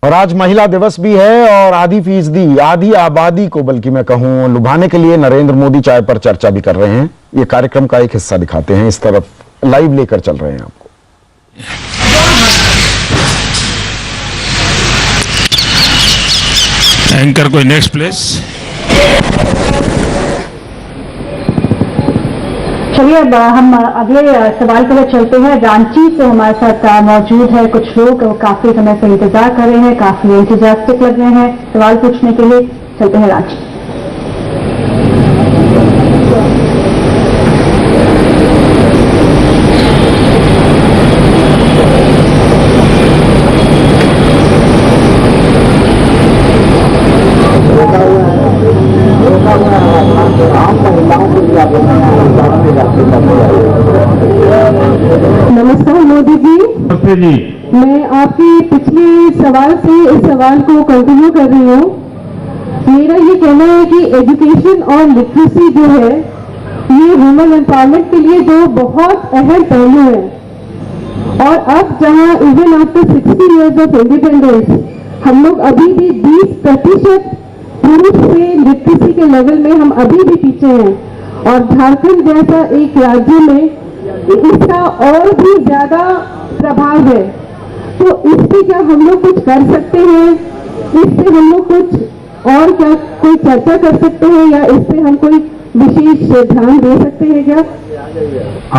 और आज महिला दिवस भी है और आधी फीसदी आधी आबादी को बल्कि मैं कहूं लुभाने के लिए नरेंद्र मोदी चाय पर चर्चा भी कर रहे हैं। ये कार्यक्रम का एक हिस्सा दिखाते हैं, इस तरफ लाइव लेकर चल रहे हैं आपको। एंकर कोई नेक्स्ट प्लेस। चलिए हम अगले सवाल पर चलते हैं। रांची से हमारे साथ मौजूद है कुछ लोग, काफी समय से इंतजार कर रहे हैं, काफी एंथुसियास्टिक लग रहे हैं सवाल पूछने के लिए। चलते हैं रांची। नमस्कार मोदी जी। नमस्ते जी। मैं आपके पिछले सवाल से इस सवाल को कंटिन्यू कर रही हूँ। मेरा ये कहना है कि एजुकेशन और लिटरेसी जो है ये वुमेन एम्पावरमेंट के लिए दो बहुत अहम पहलू है। और अब जहाँ even after 60 years of independence हम लोग अभी भी 20% पुरुष से लिटरेसी के लेवल में हम अभी भी पीछे हैं, और झारखंड जैसा एक राज्य में इसका और भी ज्यादा प्रभाव है। तो इससे क्या हम लोग कुछ कर सकते हैं? इससे हम लोग कुछ और क्या कोई चर्चा कर सकते हैं, या इससे हम कोई विशेष ध्यान दे सकते हैं क्या?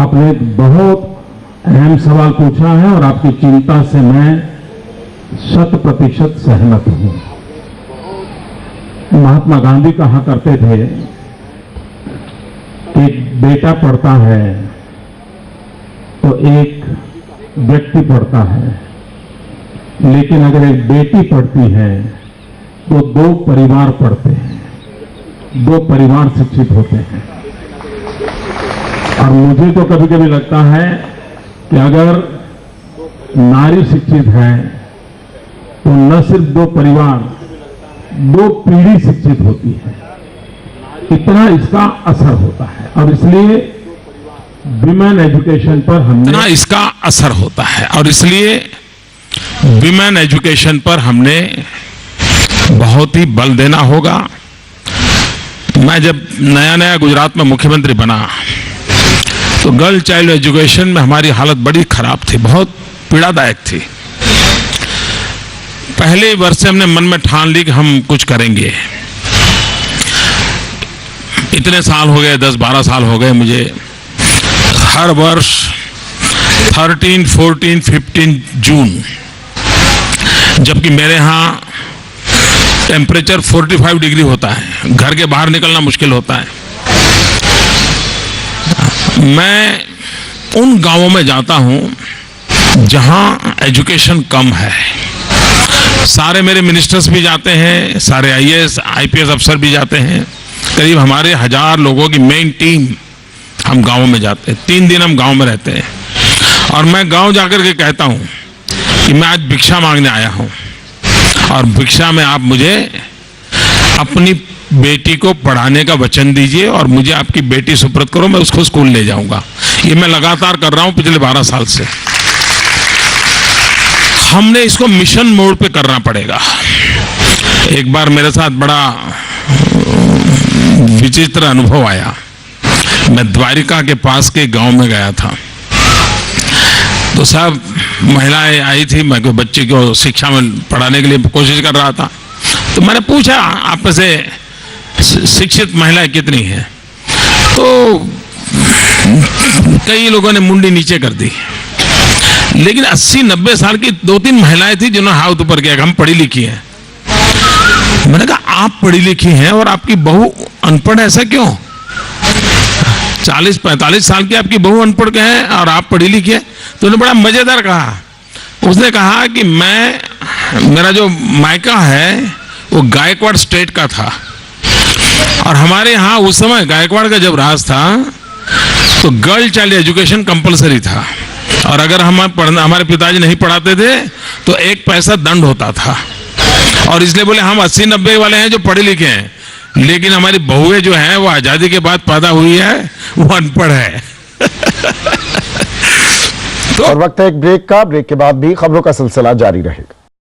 आपने एक बहुत अहम सवाल पूछा है और आपकी चिंता से मैं 100% सहमत हूं। महात्मा गांधी कहा करते थे कि बेटा पढ़ता है तो एक व्यक्ति पढ़ता है, लेकिन अगर एक बेटी पढ़ती है तो 2 परिवार पढ़ते हैं, 2 परिवार शिक्षित होते हैं। और मुझे तो कभी कभी लगता है कि अगर नारी शिक्षित है तो न सिर्फ 2 परिवार, 2 पीढ़ी शिक्षित होती है। इतना इसका असर होता है, और इसलिए विमेन एजुकेशन पर हमने इसका असर होता है और इसलिए विमेन एजुकेशन पर हमने बहुत ही बल देना होगा। मैं जब नया गुजरात में मुख्यमंत्री बना तो गर्ल चाइल्ड एजुकेशन में हमारी हालत बड़ी खराब थी, बहुत पीड़ादायक थी। पहले वर्ष से हमने मन में ठान ली कि हम कुछ करेंगे। इतने साल हो गए, 10-12 साल हो गए मुझे, हर वर्ष 13, 14, 15 जून, जबकि मेरे यहाँ टेम्परेचर 45 डिग्री होता है, घर के बाहर निकलना मुश्किल होता है, मैं उन गांवों में जाता हूं जहां एजुकेशन कम है। सारे मेरे मिनिस्टर्स भी जाते हैं, सारे IAS, IPS अफसर भी जाते हैं। करीब हमारे 1000 लोगों की मेन टीम हम गांवों में जाते हैं। 3 दिन हम गांव में रहते हैं और मैं गांव जाकर के कहता हूं कि मैं आज भिक्षा मांगने आया हूं और भिक्षा में आप मुझे अपनी बेटी को पढ़ाने का वचन दीजिए और मुझे आपकी बेटी सुपुर्द करो, मैं उसको स्कूल ले जाऊंगा। ये मैं लगातार कर रहा हूं पिछले 12 साल से। हमने इसको मिशन मोड पे करना पड़ेगा। एक बार मेरे साथ बड़ा विचित्र अनुभव आया। मैं द्वारिका के पास के गांव में गया था, तो सब महिलाएं आई थी, मैं कोई बच्चे को शिक्षा में पढ़ाने के लिए कोशिश कर रहा था। तो मैंने पूछा आप में से शिक्षित महिलाएं कितनी हैं? तो कई लोगों ने मुंडी नीचे कर दी, लेकिन 80-90 साल की 2-3 महिलाएं थी जिन्होंने हाथ ऊपर किया, हम पढ़ी लिखी हैं। मैंने कहा आप पढ़ी लिखी हैं और आपकी बहू अनपढ़, ऐसा क्यों? 40-45 साल की आपकी बहू अनपढ़ के हैं और आप पढ़ी लिखी है। तो उन्होंने बड़ा मजेदार कहा, उसने कहा कि मेरा जो मायका है वो गायकवाड़ स्टेट का था और हमारे यहाँ उस समय गायकवाड़ का जब राज था तो गर्ल चाइल्ड एजुकेशन कंपलसरी था, और अगर हमारे पिताजी नहीं पढ़ाते थे तो 1 पैसा दंड होता था। और इसलिए बोले हम 80-90 वाले हैं जो पढ़े लिखे हैं, लेकिन हमारी बहुएं जो हैं वो आजादी के बाद पैदा हुई है, वो अनपढ़ है। तो और वक्त है एक ब्रेक का। ब्रेक के बाद भी खबरों का सिलसिला जारी रहेगा।